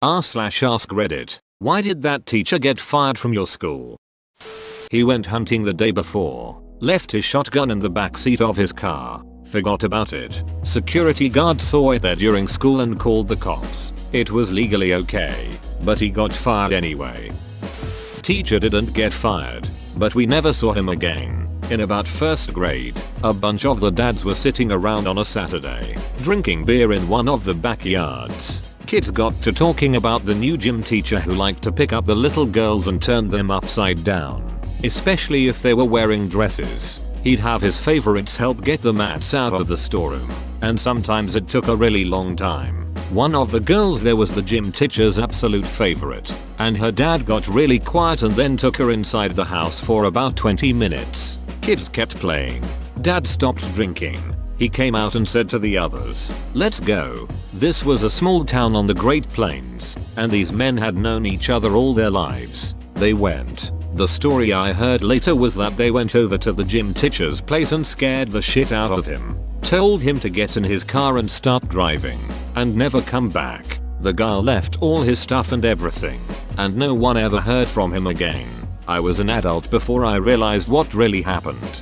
r/AskReddit. Why did that teacher get fired from your school? He went hunting the day before, left his shotgun in the backseat of his car, forgot about it. Security guard saw it there during school and called the cops. It was legally okay, but he got fired anyway. Teacher didn't get fired, but we never saw him again. In about first grade, a bunch of the dads were sitting around on a Saturday, drinking beer in one of the backyards. Kids got to talking about the new gym teacher who liked to pick up the little girls and turn them upside down, especially if they were wearing dresses. He'd have his favorites help get the mats out of the storeroom, and sometimes it took a really long time. One of the girls there was the gym teacher's absolute favorite, and her dad got really quiet and then took her inside the house for about 20 minutes. Kids kept playing. Dad stopped drinking. He came out and said to the others, "Let's go." This was a small town on the Great Plains, and these men had known each other all their lives. They went. The story I heard later was that they went over to the gym teacher's place and scared the shit out of him. Told him to get in his car and start driving, and never come back. The guy left all his stuff and everything, and no one ever heard from him again. I was an adult before I realized what really happened.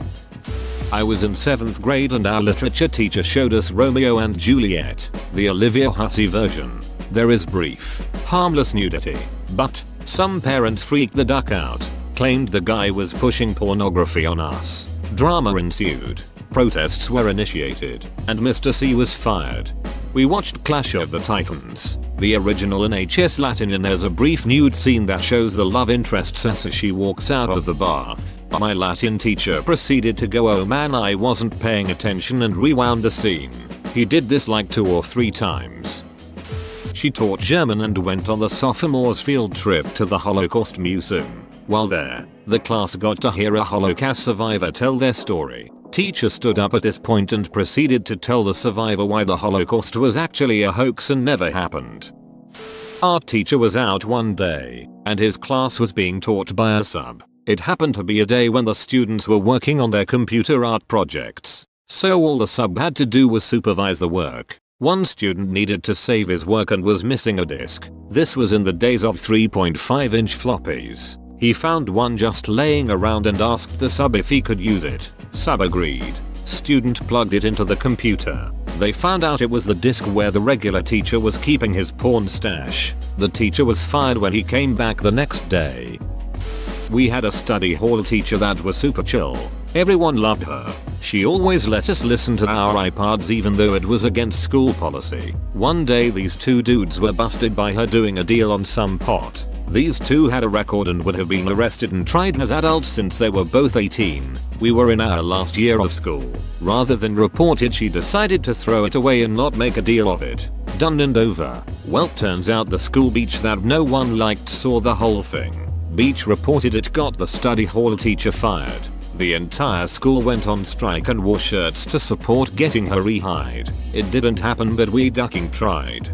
I was in 7th grade and our literature teacher showed us Romeo and Juliet, the Olivia Hussey version. There is brief, harmless nudity, but some parents freaked the duck out, claimed the guy was pushing pornography on us. Drama ensued, protests were initiated, and Mr. C was fired. We watched Clash of the Titans, the original in HS Latin, and there's a brief nude scene that shows the love interest as she walks out of the bath. My Latin teacher proceeded to go, "Oh man, I wasn't paying attention," and rewound the scene. He did this like 2 or 3 times. She taught German and went on the sophomore's field trip to the Holocaust Museum. While there, the class got to hear a Holocaust survivor tell their story. Teacher stood up at this point and proceeded to tell the survivor why the Holocaust was actually a hoax and never happened. Our teacher was out one day, and his class was being taught by a sub. It happened to be a day when the students were working on their computer art projects, so all the sub had to do was supervise the work. One student needed to save his work and was missing a disk. This was in the days of 3.5-inch floppies. He found one just laying around and asked the sub if he could use it. Sub agreed. Student plugged it into the computer. They found out it was the disk where the regular teacher was keeping his porn stash. The teacher was fired when he came back the next day. We had a study hall teacher that was super chill. Everyone loved her. She always let us listen to our iPods even though it was against school policy. One day these 2 dudes were busted by her doing a deal on some pot. These 2 had a record and would have been arrested and tried as adults since they were both 18. We were in our last year of school. Rather than report it, she decided to throw it away and not make a deal of it. Done and over. Well, turns out the school beach that no one liked saw the whole thing. Beach reported it, got the study hall teacher fired. The entire school went on strike and wore shirts to support getting her rehired. It didn't happen, but we ducking tried.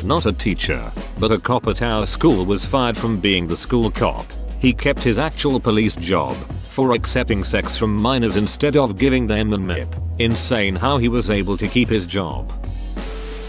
Not a teacher, but a cop at our school was fired from being the school cop. He kept his actual police job for accepting sex from minors instead of giving them a MIP. Insane how he was able to keep his job.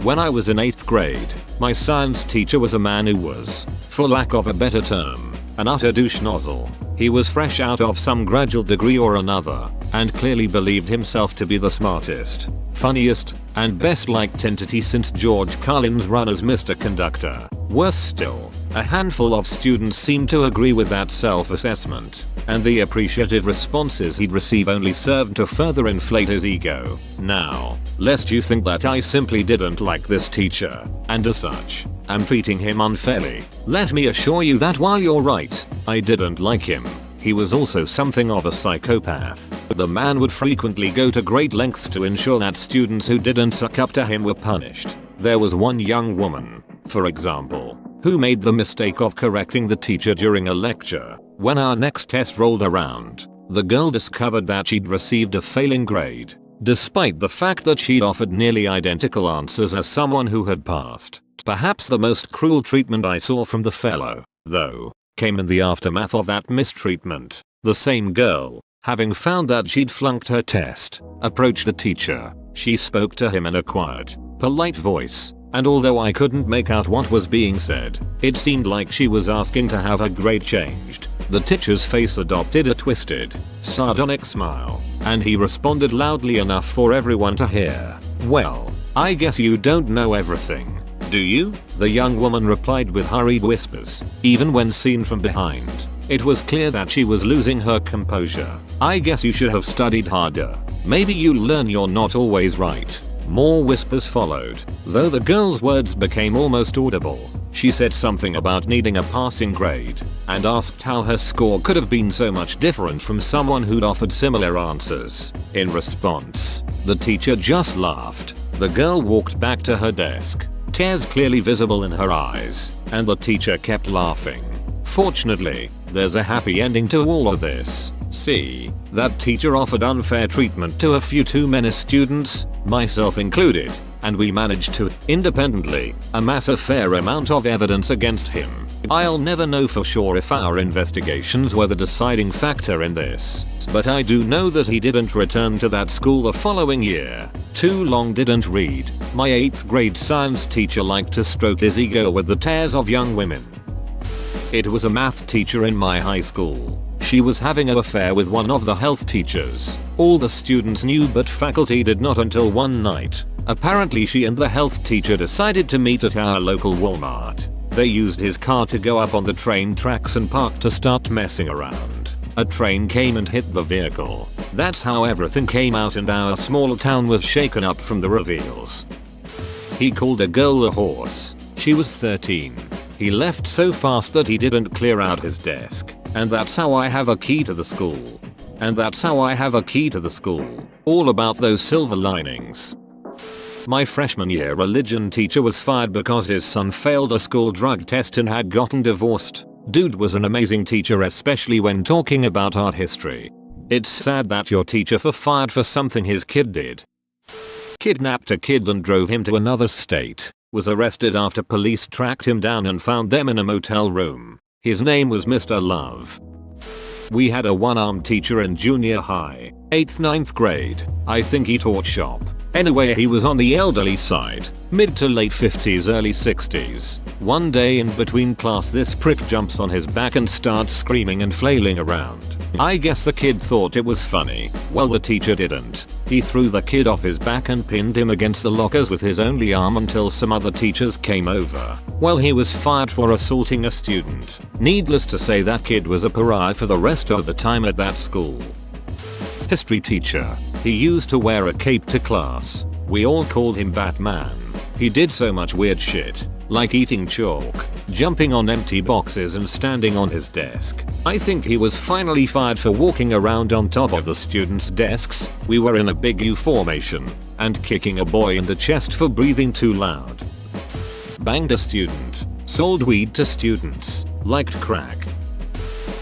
When I was in 8th grade, my science teacher was a man who was, for lack of a better term, an utter douche nozzle. He was fresh out of some graduate degree or another, and clearly believed himself to be the smartest, funniest, and best liked entity since George Carlin's run as Mr. Conductor. Worse still, a handful of students seemed to agree with that self-assessment, and the appreciative responses he'd receive only served to further inflate his ego. Now, lest you think that I simply didn't like this teacher, and as such, I'm treating him unfairly, let me assure you that while you're right, I didn't like him, he was also something of a psychopath. The man would frequently go to great lengths to ensure that students who didn't suck up to him were punished. There was one young woman, for example, who made the mistake of correcting the teacher during a lecture. When our next test rolled around, the girl discovered that she'd received a failing grade, despite the fact that she'd offered nearly identical answers as someone who had passed. Perhaps the most cruel treatment I saw from the fellow, though, came in the aftermath of that mistreatment. The same girl, having found that she'd flunked her test, approached the teacher. She spoke to him in a quiet, polite voice, and although I couldn't make out what was being said, it seemed like she was asking to have her grade changed. The teacher's face adopted a twisted, sardonic smile, and he responded loudly enough for everyone to hear. "Well, I guess you don't know everything, do you?" The young woman replied with hurried whispers, even when seen from behind. It was clear that she was losing her composure. "I guess you should have studied harder. Maybe you'll learn you're not always right." More whispers followed, though the girl's words became almost audible. She said something about needing a passing grade, and asked how her score could have been so much different from someone who'd offered similar answers. In response, the teacher just laughed. The girl walked back to her desk, tears clearly visible in her eyes, and the teacher kept laughing. Fortunately, there's a happy ending to all of this. See, that teacher offered unfair treatment to a few too many students, myself included, and we managed to, independently, amass a fair amount of evidence against him. I'll never know for sure if our investigations were the deciding factor in this, but I do know that he didn't return to that school the following year. Too long didn't read. My 8th grade science teacher liked to stroke his ego with the tears of young women. It was a math teacher in my high school. She was having an affair with one of the health teachers. All the students knew but faculty did not until one night. Apparently she and the health teacher decided to meet at our local Walmart. They used his car to go up on the train tracks and parked to start messing around. A train came and hit the vehicle. That's how everything came out and our small town was shaken up from the reveals. He called a girl a horse. She was 13. He left so fast that he didn't clear out his desk. And that's how I have a key to the school. All about those silver linings. My freshman year religion teacher was fired because his son failed a school drug test and had gotten divorced. Dude was an amazing teacher, especially when talking about art history. It's sad that your teacher was fired for something his kid did. Kidnapped a kid and drove him to another state. Was arrested after police tracked him down and found them in a motel room. His name was Mr. Love. We had a one-armed teacher in junior high, 8th 9th grade. I think he taught shop. Anyway, he was on the elderly side, mid to late 50s early 60s. One day in between class this prick jumps on his back and starts screaming and flailing around. I guess the kid thought it was funny. Well, the teacher didn't. He threw the kid off his back and pinned him against the lockers with his only arm until some other teachers came over. Well, he was fired for assaulting a student. Needless to say, that kid was a pariah for the rest of the time at that school. History teacher. He used to wear a cape to class. We all called him Batman. He did so much weird shit, like eating chalk, jumping on empty boxes and standing on his desk. I think he was finally fired for walking around on top of the students' desks. We were in a big U formation, and kicking a boy in the chest for breathing too loud. Banged a student. Sold weed to students. Liked crack.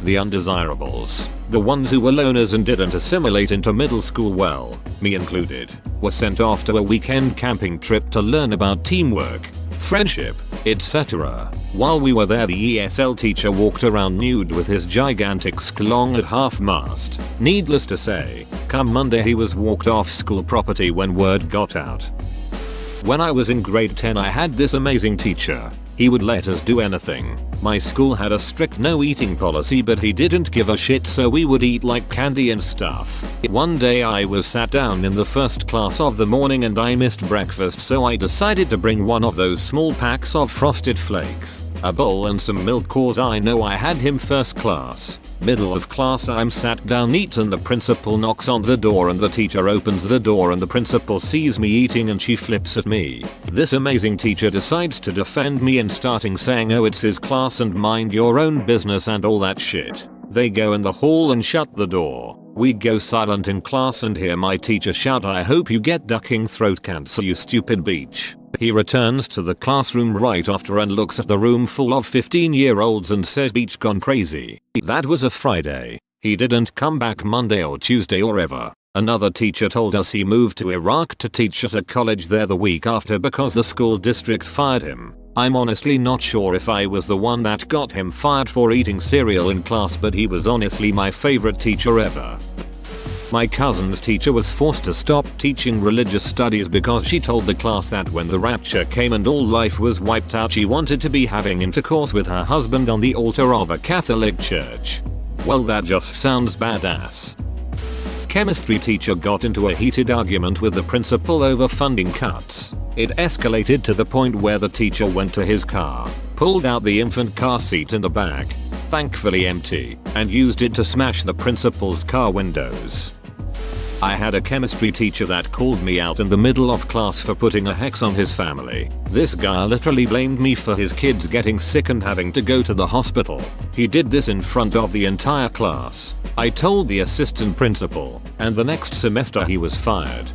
The undesirables, the ones who were loners and didn't assimilate into middle school well, me included, were sent off to a weekend camping trip to learn about teamwork, friendship, etc. While we were there, the ESL teacher walked around nude with his gigantic schlong at half-mast. Needless to say, come Monday he was walked off school property when word got out. When I was in grade 10 I had this amazing teacher. He would let us do anything. My school had a strict no eating policy, but he didn't give a shit, so we would eat like candy and stuff. One day I was sat down in the first class of the morning and I missed breakfast, so I decided to bring one of those small packs of Frosted Flakes, a bowl and some milk, cause I know I had him first class. Middle of class I'm sat down eat and the principal knocks on the door and the teacher opens the door and the principal sees me eating and she flips at me. This amazing teacher decides to defend me in starting saying, oh, it's his class and mind your own business and all that shit. They go in the hall and shut the door. We go silent in class and hear my teacher shout, I hope you get ducking throat cancer, you stupid bitch. He returns to the classroom right after and looks at the room full of 15-year-olds and says, "Beach gone crazy." That was a Friday. He didn't come back Monday or Tuesday or ever. Another teacher told us he moved to Iraq to teach at a college there the week after because the school district fired him. I'm honestly not sure if I was the one that got him fired for eating cereal in class, but he was honestly my favorite teacher ever. My cousin's teacher was forced to stop teaching religious studies because she told the class that when the rapture came and all life was wiped out, she wanted to be having intercourse with her husband on the altar of a Catholic church. Well, that just sounds badass. Chemistry teacher got into a heated argument with the principal over funding cuts. It escalated to the point where the teacher went to his car, pulled out the infant car seat in the back, thankfully empty, and used it to smash the principal's car windows. I had a chemistry teacher that called me out in the middle of class for putting a hex on his family. This guy literally blamed me for his kids getting sick and having to go to the hospital. He did this in front of the entire class. I told the assistant principal, and the next semester he was fired.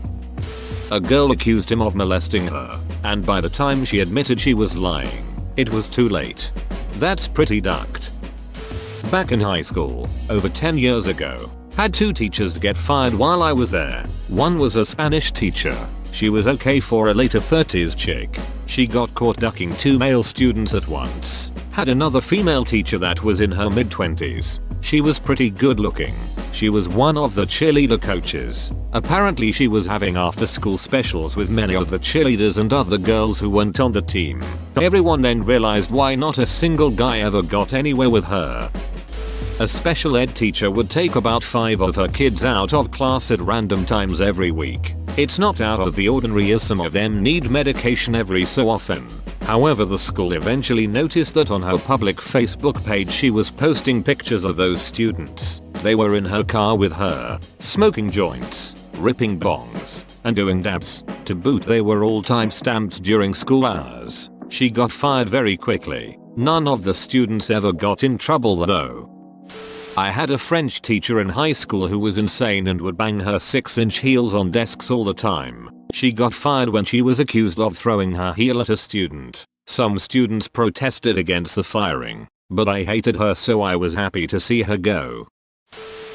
A girl accused him of molesting her, and by the time she admitted she was lying, it was too late. That's pretty ducked. Back in high school, over 10 years ago, had 2 teachers get fired while I was there. One was a Spanish teacher. She was okay for a later 30s chick. She got caught ducking 2 male students at once. Had another female teacher that was in her mid-20s. She was pretty good looking. She was one of the cheerleader coaches. Apparently she was having after school specials with many of the cheerleaders and other girls who weren't on the team. Everyone then realized why not a single guy ever got anywhere with her. A special ed teacher would take about 5 of her kids out of class at random times every week. It's not out of the ordinary as some of them need medication every so often. However, the school eventually noticed that on her public Facebook page she was posting pictures of those students. They were in her car with her, smoking joints, ripping bongs, and doing dabs. To boot, they were all time-stamped during school hours. She got fired very quickly. None of the students ever got in trouble though. I had a French teacher in high school who was insane and would bang her 6-inch heels on desks all the time. She got fired when she was accused of throwing her heel at a student. Some students protested against the firing, but I hated her, so I was happy to see her go.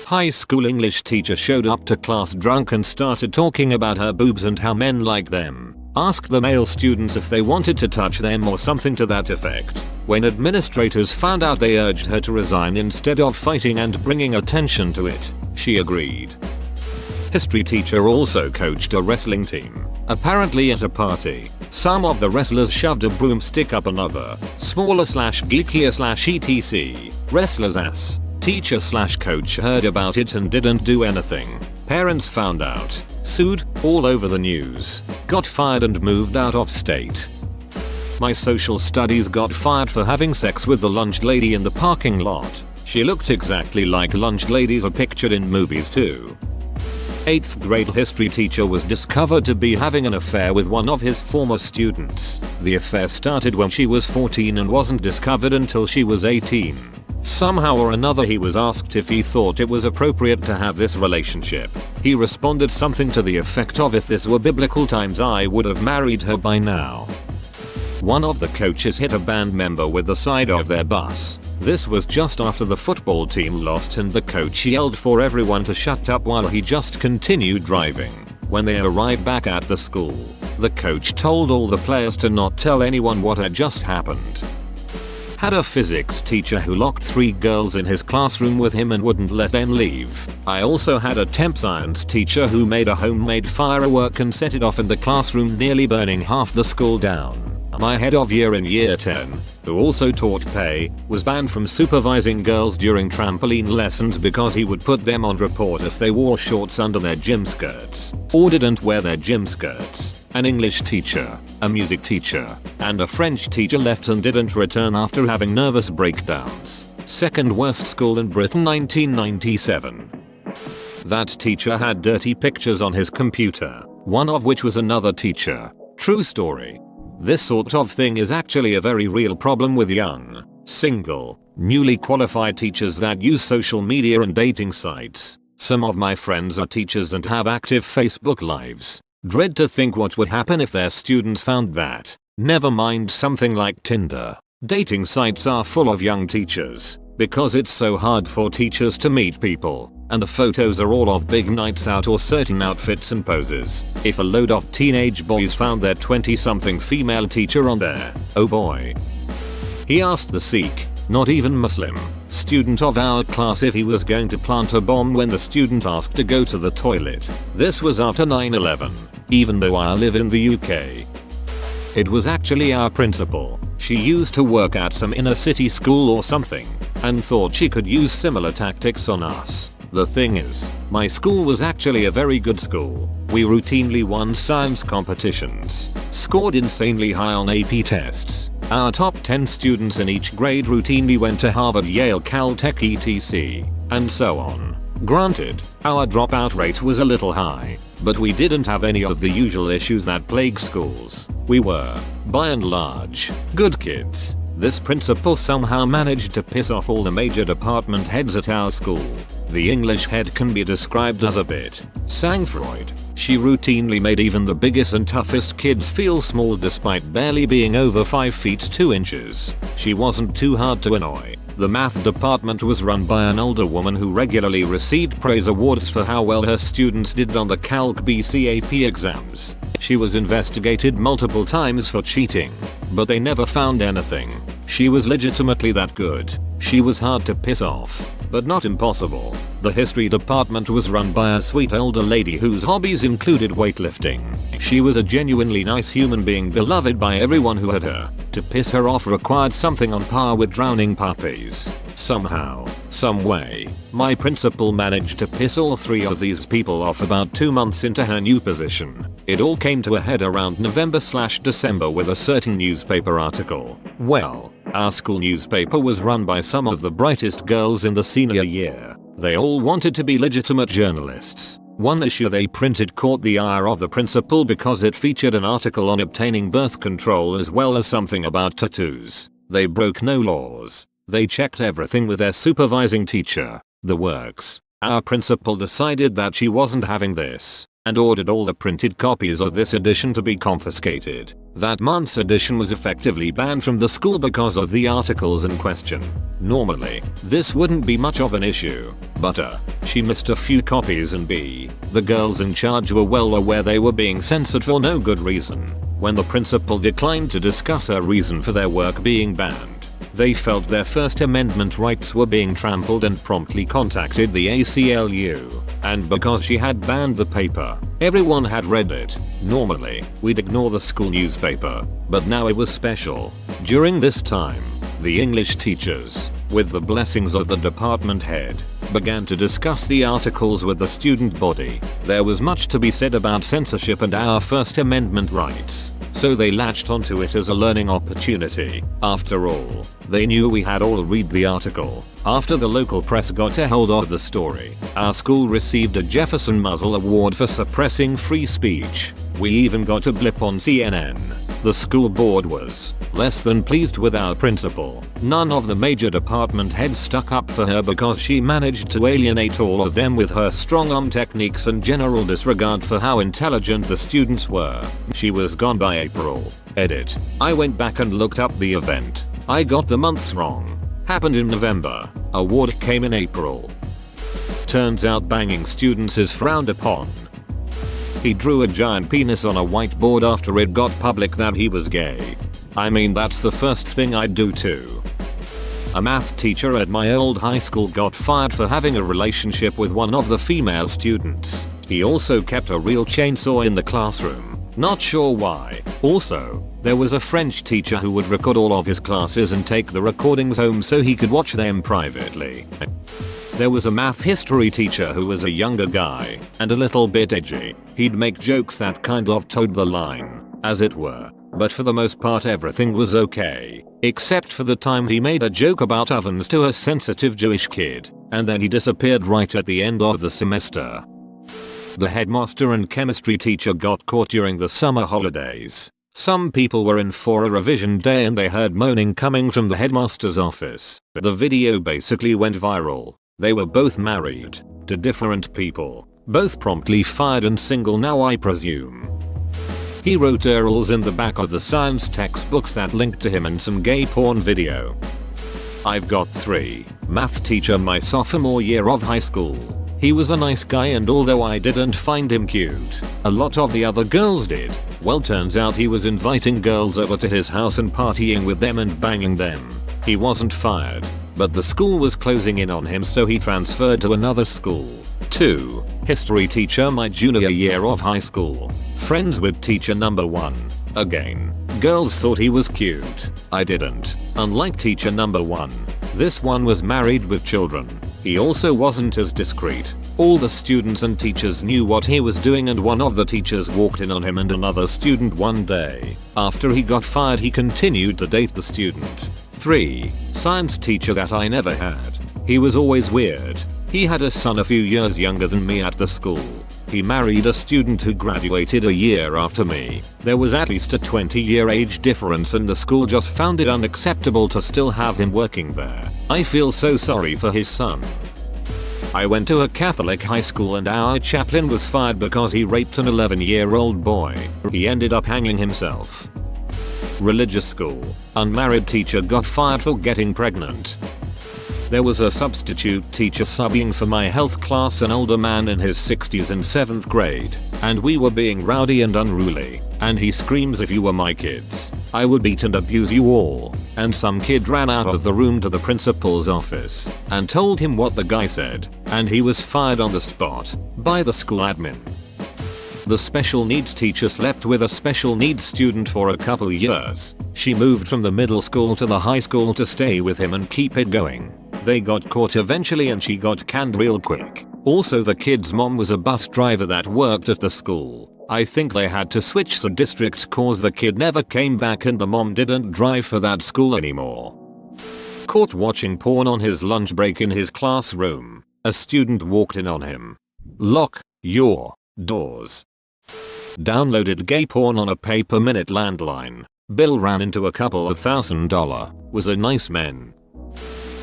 High school English teacher showed up to class drunk and started talking about her boobs and how men like them. Asked the male students if they wanted to touch them or something to that effect. When administrators found out, they urged her to resign instead of fighting and bringing attention to it. She agreed. History teacher also coached a wrestling team. Apparently at a party, some of the wrestlers shoved a broomstick up another smaller / geekier / etc. wrestler's ass. Teacher / coach heard about it and didn't do anything. Parents found out, sued, all over the news, got fired and moved out of state. My social studies got fired for having sex with the lunch lady in the parking lot. She looked exactly like lunch ladies are pictured in movies too. 8th grade history teacher was discovered to be having an affair with one of his former students. The affair started when she was 14 and wasn't discovered until she was 18. Somehow or another he was asked if he thought it was appropriate to have this relationship. He responded something to the effect of, "If this were biblical times I would have married her by now." One of the coaches hit a band member with the side of their bus. This was just after the football team lost and the coach yelled for everyone to shut up while he just continued driving. When they arrived back at the school, the coach told all the players to not tell anyone what had just happened. Had a physics teacher who locked 3 girls in his classroom with him and wouldn't let them leave. I also had a temp science teacher who made a homemade firework and set it off in the classroom, nearly burning half the school down. My head of year in year 10, who also taught PE, was banned from supervising girls during trampoline lessons because he would put them on report if they wore shorts under their gym skirts, or didn't wear their gym skirts. An English teacher, a music teacher, and a French teacher left and didn't return after having nervous breakdowns. Second worst school in Britain, 1997. That teacher had dirty pictures on his computer, one of which was another teacher. True story. This sort of thing is actually a very real problem with young, single, newly qualified teachers that use social media and dating sites. Some of my friends are teachers and have active Facebook lives. Dread to think what would happen if their students found that. Never mind something like Tinder. Dating sites are full of young teachers because it's so hard for teachers to meet people, and the photos are all of big nights out or certain outfits and poses. If a load of teenage boys found their 20-something female teacher on there, oh boy. He asked the Sikh, not even Muslim, student of our class if he was going to plant a bomb when the student asked to go to the toilet. This was after 9/11, even though I live in the UK. It was actually our principal. She used to work at some inner city school or something, and thought she could use similar tactics on us. The thing is, my school was actually a very good school. We routinely won science competitions, scored insanely high on AP tests. Our top 10 students in each grade routinely went to Harvard, Yale, Caltech, etc. and so on. Granted, our dropout rate was a little high, but we didn't have any of the usual issues that plague schools. We were, by and large, good kids. This principal somehow managed to piss off all the major department heads at our school. The English head can be described as a bit sang-froid. She routinely made even the biggest and toughest kids feel small despite barely being over 5 feet 2 inches. She wasn't too hard to annoy. The math department was run by an older woman who regularly received praise awards for how well her students did on the Calc BCAP exams. She was investigated multiple times for cheating, but they never found anything. She was legitimately that good. She was hard to piss off, but not impossible. The history department was run by a sweet older lady whose hobbies included weightlifting. She was a genuinely nice human being beloved by everyone who had her. To piss her off required something on par with drowning puppies. Somehow, some way, my principal managed to piss all 3 of these people off about 2 months into her new position. It all came to a head around November/December with a certain newspaper article. Well, our school newspaper was run by some of the brightest girls in the senior year. They all wanted to be legitimate journalists. One issue they printed caught the ire of the principal because it featured an article on obtaining birth control as well as something about tattoos. They broke no laws. They checked everything with their supervising teacher. The works. Our principal decided that she wasn't having this, and ordered all the printed copies of this edition to be confiscated. That month's edition was effectively banned from the school because of the articles in question. Normally, this wouldn't be much of an issue, but she missed a few copies and the girls in charge were well aware they were being censored for no good reason. When the principal declined to discuss her reason for their work being banned, they felt their First Amendment rights were being trampled and promptly contacted the ACLU. And because she had banned the paper, everyone had read it. Normally, we'd ignore the school newspaper, but now it was special. During this time, the English teachers, with the blessings of the department head, began to discuss the articles with the student body. There was much to be said about censorship and our First Amendment rights, so they latched onto it as a learning opportunity. After all, they knew we had all read the article. After the local press got a hold of the story, our school received a Jefferson Muzzle Award for suppressing free speech. We even got a blip on CNN. The school board was less than pleased with our principal. None of the major department heads stuck up for her because she managed to alienate all of them with her strong-arm techniques and general disregard for how intelligent the students were. She was gone by April. Edit. I went back and looked up the event. I got the months wrong. Happened in November. Award came in April. Turns out banging students is frowned upon. He drew a giant penis on a whiteboard after it got public that he was gay. I mean, that's the first thing I'd do too. A math teacher at my old high school got fired for having a relationship with one of the female students. He also kept a real chainsaw in the classroom. Not sure why. Also, there was a French teacher who would record all of his classes and take the recordings home so he could watch them privately. There was a math history teacher who was a younger guy and a little bit edgy. He'd make jokes that kind of towed the line, as it were, but for the most part everything was okay, except for the time he made a joke about ovens to a sensitive Jewish kid, and then he disappeared right at the end of the semester. The headmaster and chemistry teacher got caught during the summer holidays. Some people were in for a revision day and they heard moaning coming from the headmaster's office. The video basically went viral. They were both married to different people, both promptly fired and single now, I presume. He wrote URLs in the back of the science textbooks that linked to him and some gay porn video. I've got 3. Math teacher my sophomore year of high school. He was a nice guy, and although I didn't find him cute, a lot of the other girls did. Well, turns out he was inviting girls over to his house and partying with them and banging them. He wasn't fired, but the school was closing in on him, so he transferred to another school. 2. History teacher my junior year of high school. Friends with teacher number 1. Again, girls thought he was cute. I didn't. Unlike teacher number 1, this one was married with children. He also wasn't as discreet. All the students and teachers knew what he was doing, and one of the teachers walked in on him and another student one day. After he got fired, he continued to date the student. 3. Science teacher that I never had. He was always weird. He had a son a few years younger than me at the school. He married a student who graduated a year after me. There was at least a 20-year age difference, and the school just found it unacceptable to still have him working there. I feel so sorry for his son. I went to a Catholic high school and our chaplain was fired because he raped an 11-year-old boy. He ended up hanging himself. Religious school. Unmarried teacher got fired for getting pregnant. There was a substitute teacher subbing for my health class, an older man in his 60s in 7th grade, and we were being rowdy and unruly, and he screams, "If you were my kids, I would beat and abuse you all," and some kid ran out of the room to the principal's office and told him what the guy said, and he was fired on the spot by the school admin. The special needs teacher slept with a special needs student for a couple years. She moved from the middle school to the high school to stay with him and keep it going. They got caught eventually and she got canned real quick. Also, the kid's mom was a bus driver that worked at the school. I think they had to switch the districts cause the kid never came back and the mom didn't drive for that school anymore. Caught watching porn on his lunch break in his classroom. A student walked in on him. Lock your doors. Downloaded gay porn on a pay-per-minute landline. Bill ran into a couple of $1,000. Was a nice man.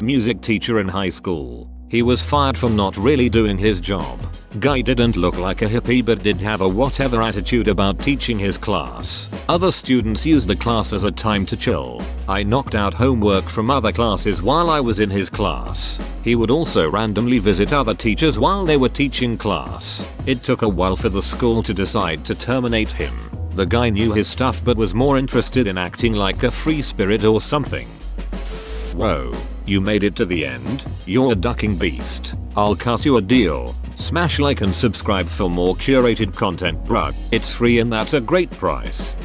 Music teacher in high school. He was fired for not really doing his job. Guy didn't look like a hippie but did have a whatever attitude about teaching his class. Other students used the class as a time to chill. I knocked out homework from other classes while I was in his class. He would also randomly visit other teachers while they were teaching class. It took a while for the school to decide to terminate him. The guy knew his stuff but was more interested in acting like a free spirit or something. Whoa, you made it to the end? You're a ducking beast. I'll cut you a deal. Smash like and subscribe for more curated content, bruh. It's free and that's a great price.